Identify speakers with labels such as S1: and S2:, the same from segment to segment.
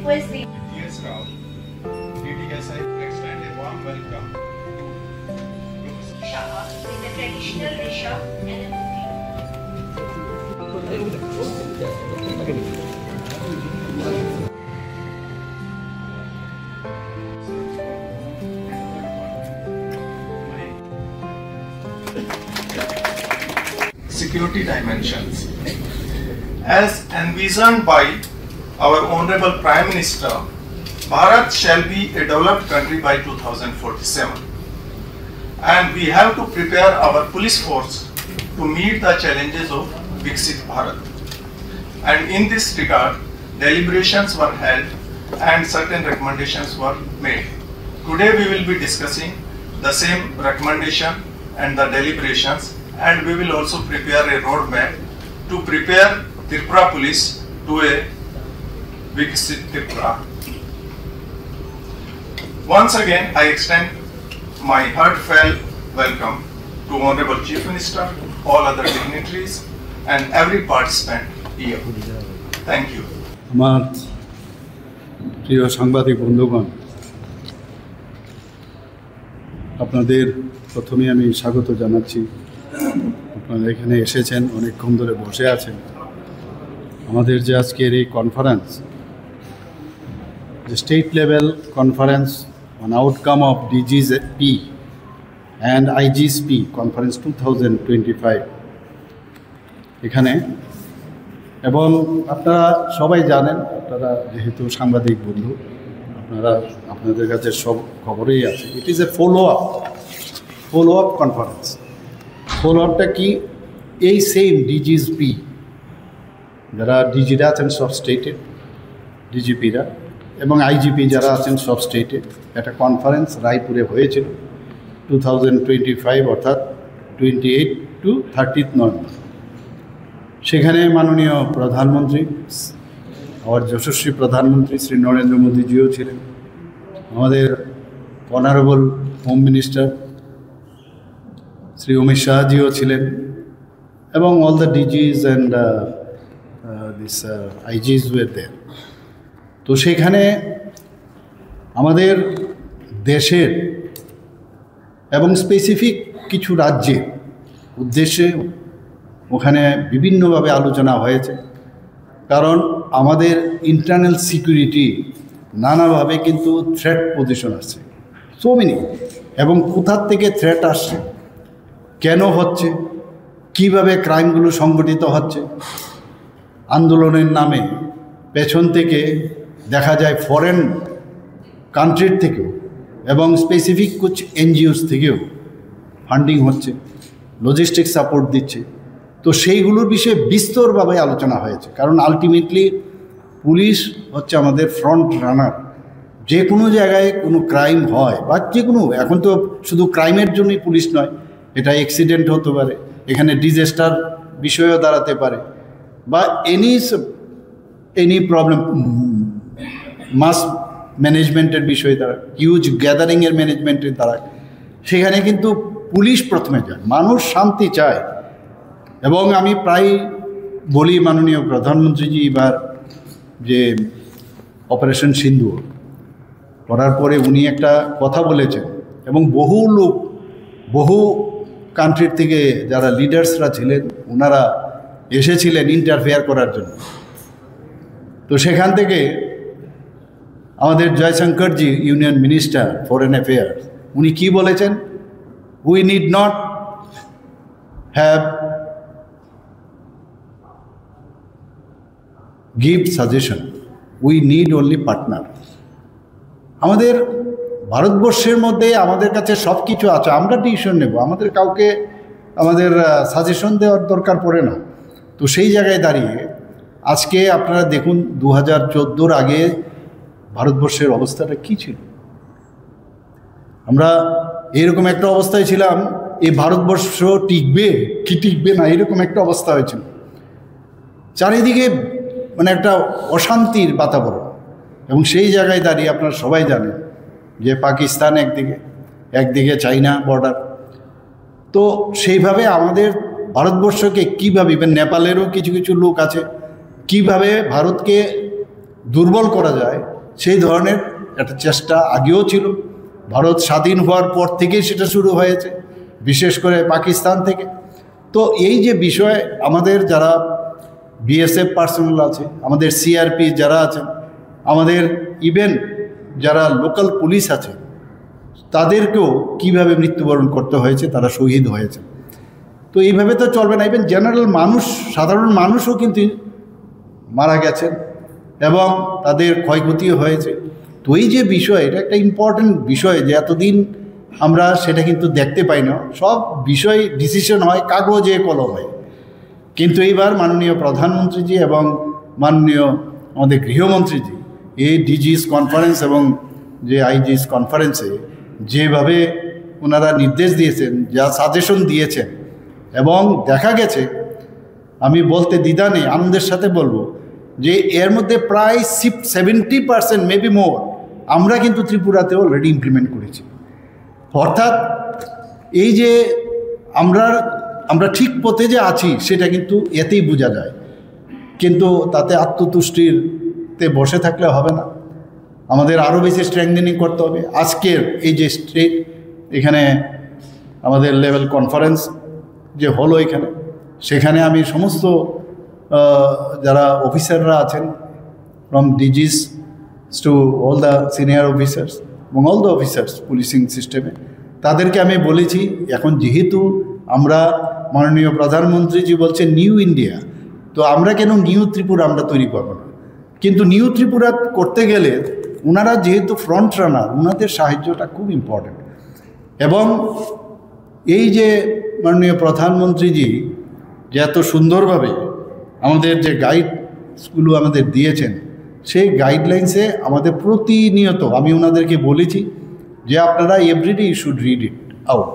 S1: request the
S2: Dear staff, DDSI extend a warm welcome to
S1: Shah in the traditional Risha and
S2: security dimensions. As envisioned by our Honorable Prime Minister, Bharat shall be a developed country by 2047. And we have to prepare our police force to meet the challenges of Viksit Bharat. And in this regard, deliberations were held and certain recommendations were made. Today we will be discussing the same recommendation and the deliberations, and we will also prepare a roadmap to prepare Tripura police to a Viksit Tripura. Once again, I extend my heartfelt welcome to Honorable Chief Minister, all other dignitaries, and every participant here. Thank you.
S3: আমার প্রিয় সাংবাদিক বন্ধুগণ, আপনাদের প্রথমে আমি স্বাগত জানাচ্ছি। আপনারা এখানে এসেছেন, অনেকক্ষণ ধরে বসে আছেন। আমাদের যে আজকের এই কনফারেন্স, যে state level conference on outcome of DGP and IGSP conference 2025 এখানে, এবং আপনারা সবাই জানেন, আপনারা যেহেতু সাংবাদিক বন্ধু, আপনাদের কাছে সব খবরেই আছে। It is a follow up conference. Follow আপটা কি? এই সেম ডিজিপি যারা ডিজিরা আছেন সব স্টেটে, ডিজিপিরা এবং আইজিপি যারা আছেন সব স্টেটে, একটা কনফারেন্স রায়পুরে হয়েছিল 2025, অর্থাৎ 28 to 30 নভেম্বর। সেখানে মাননীয় প্রধানমন্ত্রী, আমার যশস্বী প্রধানমন্ত্রী শ্রী নরেন্দ্র মোদীজিও ছিলেন, আমাদের honourable home minister Shri Amit শাহজিও ছিলেন, এবং all the DGs and this IGs were there. তো সেখানে আমাদের দেশের এবং স্পেসিফিক কিছু রাজ্যের উদ্দেশ্যে ওখানে বিভিন্নভাবে আলোচনা হয়েছে। কারণ আমাদের ইন্টারনাল সিকিউরিটি নানাভাবে কিন্তু থ্রেট পজিশন আসছে, সো মেনি, এবং কোথার থেকে থ্রেট আসছে, কেন হচ্ছে, কিভাবে ক্রাইমগুলো সংগঠিত হচ্ছে। আন্দোলনের নামে পেছন থেকে দেখা যায় ফরেন কান্ট্রির থেকেও এবং স্পেসিফিক কুছ এনজিওস থেকেও ফান্ডিং হচ্ছে, লজিস্টিক সাপোর্ট দিচ্ছে। তো সেইগুলোর বিষয়ে বিস্তরভাবে আলোচনা হয়েছে। কারণ আলটিমেটলি পুলিশ হচ্ছে আমাদের ফ্রন্ট রানার। যে কোনো জায়গায় কোনো ক্রাইম হয় বা যে কোনো, এখন তো শুধু ক্রাইমের জন্যই পুলিশ নয়, এটা অ্যাক্সিডেন্ট হতে পারে, এখানে ডিজাস্টার বিষয়েও দাঁড়াতে পারে, বা এনি প্রবলেম, মাস ম্যানেজমেন্টের বিষয়ে দাঁড়ায়, হিউজ গ্যাদারিংয়ের ম্যানেজমেন্টের দাঁড়ায়। সেখানে কিন্তু পুলিশ প্রথমে যায়, মানুষ শান্তি চায়। এবং আমি প্রায় বলি, মাননীয় প্রধানমন্ত্রীজি এবার যে অপারেশন সিন্দুর করার পরে উনি একটা কথা বলেছেন, এবং বহু লোক, বহু কান্ট্রির থেকে যারা লিডার্সরা ছিলেন ওনারা এসেছিলেন ইন্টারফেয়ার করার জন্য। তো সেখান থেকে আমাদের জয়শঙ্করজি, ইউনিয়ন মিনিস্টার ফরেন অ্যাফেয়ার্স, উনি কি বলেছেন? We need not have give suggestion, we need only partner. আমাদের ভারতবর্ষের মধ্যে আমাদের কাছে সব কিছু আছে, আমরা ডিসিশন নেব, আমাদের কাউকে আমাদের সাজেশন দেওয়ার দরকার পড়ে না। তো সেই জায়গায় দাঁড়িয়ে আজকে আপনারা দেখুন 2014 আগে ভারতবর্ষের অবস্থাটা কী ছিল। আমরা এরকম একটা অবস্থায় ছিলাম, এই ভারতবর্ষ টিকবে কি টিকবে না, এরকম একটা অবস্থা হয়েছিল। চারিদিকে মানে একটা অশান্তির বাতাবরণ। এবং সেই জায়গায় দাঁড়িয়ে আপনারা সবাই জানেন যে পাকিস্তান একদিকে চাইনা বর্ডার। তো সেইভাবে আমাদের ভারতবর্ষকে কীভাবে, ইভেন নেপালেরও কিছু কিছু লোক আছে, কিভাবে ভারতকে দুর্বল করা যায় সেই ধরনের একটা চেষ্টা আগেও ছিল, ভারত স্বাধীন হওয়ার পর থেকেই সেটা শুরু হয়েছে, বিশেষ করে পাকিস্তান থেকে। তো এই যে বিষয়, আমাদের যারা বিএসএফ পার্সোনাল আছে, আমাদের সিআরপি যারা আছেন, আমাদের ইভেন যারা লোকাল পুলিশ আছে, তাদেরকেও কিভাবে মৃত্যুবরণ করতে হয়েছে, তারা শহীদ হয়েছে। তো এইভাবে তো চলবে না। ইভেন জেনারেল মানুষ, সাধারণ মানুষও কিন্তু মারা গেছেন এবং তাদের ক্ষয়ক্ষতিও হয়েছে। তো এই যে বিষয়, এটা একটা ইম্পর্ট্যান্ট বিষয় যে এতদিন আমরা সেটা কিন্তু দেখতে পাই না। সব বিষয় ডিসিশন হয় কাগজে কলমে, কিন্তু এইবার মাননীয় প্রধানমন্ত্রীজি এবং মাননীয় আমাদের গৃহমন্ত্রীজি এই ডিজিস কনফারেন্স এবং যে আইজিস কনফারেন্সে যেভাবে ওনারা নির্দেশ দিয়েছেন, যা সাজেশন দিয়েছেন, এবং দেখা গেছে, আমি বলতে দ্বিধা নেই, আনন্দের সাথে বলবো যে এর মধ্যে প্রায় 70% মেবি মোর আমরা কিন্তু ত্রিপুরাতে অলরেডি ইমপ্লিমেন্ট করেছি। অর্থাৎ এই যে আমরা ঠিক পথে যে আছি সেটা কিন্তু এতেই বোঝা যায়। কিন্তু তাতে আত্মতুষ্টিতে বসে থাকলে হবে না, আমাদের আরও বেশি স্ট্রেংথেনিং করতে হবে। আজকের এই যে স্টেট এখানে আমাদের লেভেল কনফারেন্স যে হলো এখানে, সেখানে আমি সমস্ত যারা অফিসাররা আছেন, from disease to all the senior officers এবং অল দ্য অফিসার্স পুলিশিং সিস্টেমে, তাদেরকে আমি বলেছি, এখন যেহেতু আমরা মাননীয় প্রধানমন্ত্রীজি বলছেন নিউ ইন্ডিয়া, তো আমরা কেন নিউ ত্রিপুরা আমরা তৈরি করবো না? কিন্তু নিউ ত্রিপুরা করতে গেলে ওনারা যেহেতু ফ্রন্ট রানার, ওনাদের সাহায্যটা খুব ইম্পর্ট্যান্ট। এবং এই যে মাননীয় প্রধানমন্ত্রীজি যে এত সুন্দরভাবে আমাদের যে গাইডসগুলো আমাদের দিয়েছেন, সেই গাইডলাইন্সে আমাদের প্রতিনিয়ত আমি ওনাদেরকে বলেছি যে আপনারা everyday you should read it out,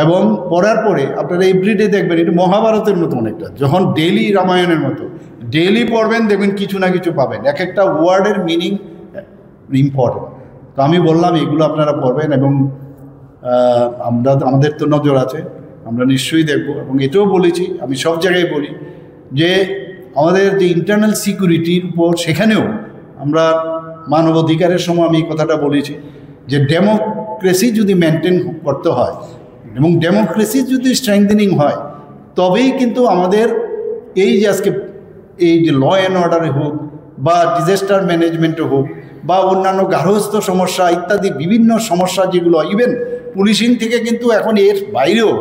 S3: এবং পড়ার পরে আপনারা এভরিডে দেখবেন, এটা মহাভারতের মতো অনেকটা, যখন ডেইলি রামায়ণের মতো ডেইলি পড়বেন, দেখবেন কিছু না কিছু পাবেন, এক একটা ওয়ার্ডের মিনিং ইম্পর্টেন্ট। তো আমি বললাম এগুলো আপনারা পড়বেন, এবং আমাদের তো নজর আছে, আমরা নিশ্চয়ই দেখব। এবং এটাও বলেছি, আমি সব জায়গায় বলি যে আমাদের যে ইন্টারনাল সিকিউরিটির উপর, সেখানেও আমরা মানবাধিকারের সময় আমি এই কথাটা বলেছি যে ডেমোক্রেসি যদি মেনটেন করতে হয় এবং ডেমোক্রেসি যদি স্ট্রেংথেনিং হয়, তবেই কিন্তু আমাদের এই যে আজকে এই যে ল অ্যান্ড অর্ডারে হোক বা ডিজাস্টার ম্যানেজমেন্টে হোক বা অন্যান্য গার্হস্থ্য সমস্যা ইত্যাদি বিভিন্ন সমস্যা যেগুলো, ইভেন পুলিশিং থেকে কিন্তু এখন এর বাইরেও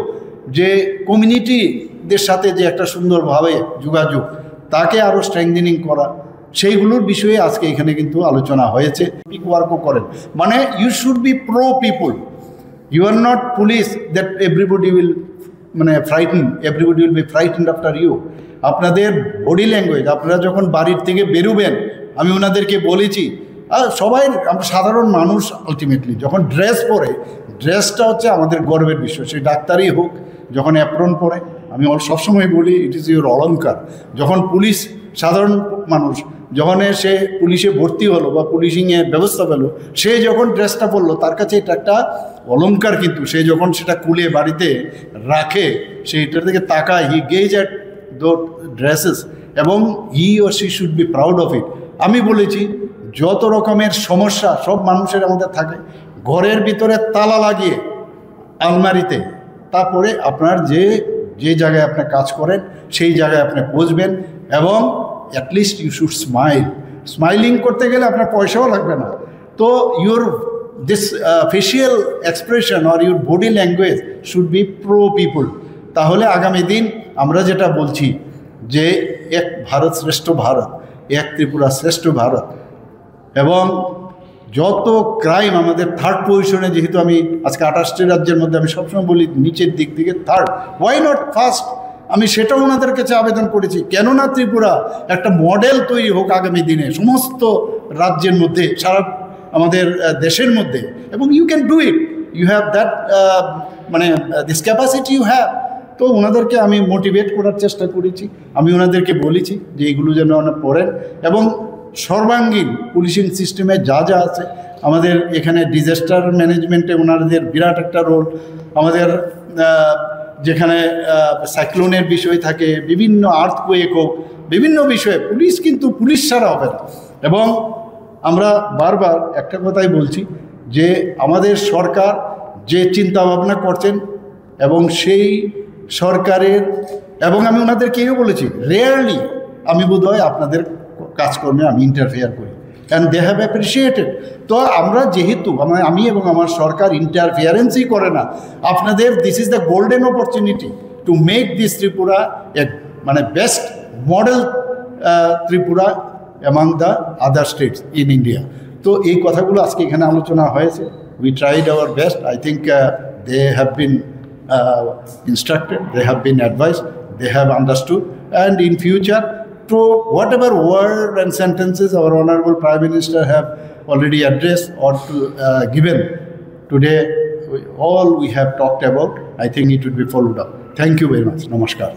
S3: যে কমিউনিটিদের সাথে যে একটা সুন্দরভাবে যোগাযোগ, তাকে আরও স্ট্রেংথেনিং করা, সেইগুলোর বিষয়ে আজকে এখানে কিন্তু আলোচনা হয়েছে। পিক ওয়ার্কও করেন, মানে you should be pro people, you are not police that everybody will frighten, everybody will be frightened after you. আপনাদের বডি ল্যাঙ্গুয়েজ, আপনারা যখন বাড়ির থেকে বেরোবেন, আমি ওনাদেরকে বলেছি, আর সবাই আমরা সাধারণ মানুষ, আলটিমেটলি যখন ড্রেস পরে, ড্রেসটা হচ্ছে আমাদের গর্বের বিষয়। সে ডাক্তারই হোক, যখন অ্যাপ্রন পরে, আমি সবসময় বলি ইট ইজ ইউর অলঙ্কার। যখন পুলিশ, সাধারণ মানুষ যখন সে পুলিশে ভর্তি হলো বা পুলিশিংয়ে ব্যবস্থা পেলো, সে যখন ড্রেসটা পরলো, তার কাছে এটা একটা অলঙ্কার। কিন্তু সে যখন সেটা খুলে বাড়িতে রাখে, সে এটার দিকে তাকায়, হি গেজ অ্যাট দো ড্রেসেস, এবং he or she should be proud of it. আমি বলেছি যত রকমের সমস্যা সব মানুষের আমাদের থাকে, ঘরের ভিতরে তালা লাগিয়ে আলমারিতে, তারপরে আপনার যে জায়গায় আপনি কাজ করেন সেই জায়গায় আপনি পৌঁছবেন, এবং at least you should smile. Smiling করতে গেলে আপনার পয়সাও লাগবে না। তো your this facial expression or your body language should be pro people. তাহলে আগামী দিন আমরা যেটা বলছি যে এক ভারত শ্রেষ্ঠ ভারত, এক ত্রিপুরা শ্রেষ্ঠ ভারত, এবং যত ক্রাইম আমাদের থার্ড পজিশনে, যেহেতু আমি আজকে 28টি রাজ্যের মধ্যে আমি সবসময় বলি নিচের দিক থেকে থার্ড, ওয়াই নট ফার্স্ট? আমি সেটাও ওনাদের কাছে আবেদন করেছি, কেননা ত্রিপুরা একটা মডেল তৈরি হোক আগামী দিনে সমস্ত রাজ্যের মধ্যে, সারা আমাদের দেশের মধ্যে। এবং you can do it, you have that this capacity you have. তো ওনাদেরকে আমি মোটিভেট করার চেষ্টা করেছি, আমি ওনাদেরকে বলেছি যে এইগুলো যেন ওনারা পড়েন, এবং সর্বাঙ্গীন পুলিশিং সিস্টেমে যা যা আছে আমাদের এখানে ডিজাস্টার ম্যানেজমেন্টে ওনাদের বিরাট একটা রোল, আমাদের যেখানে সাইক্লোনের বিষয় থাকে, বিভিন্ন আর্থকুয়েক হোক, বিভিন্ন বিষয়ে পুলিশ কিন্তু পুলিশ ছাড়া হবে না। এবং আমরা বারবার একটা কথাই বলছি যে আমাদের সরকার যে চিন্তা ভাবনা করছেন এবং সেই সরকারের, এবং আমি ওনাদেরকেও বলেছি রেয়ারলি আমি বোধহয় আপনাদের কাজকর্মে আমি ইন্টারফেয়ার করি, অ্যান্ড দে হ্যাভ অ্যাপ্রিসিয়েটেড। তো আমরা যেহেতু আমি এবং আমার সরকার ইন্টারফিয়ারেন্সই করে না, আপনাদের this is the golden opportunity to make this Tripura এ মানে best model Tripura among the other states in India. তো এই কথাগুলো আজকে এখানে আলোচনা হয়েছে। We tried our best. I think they have been instructed, they have been advised, they have understood, and in future, through whatever word and sentences our Honorable Prime Minister have already addressed or given today, all we have talked about, I think it will be followed up. Thank you very much. Namaskar.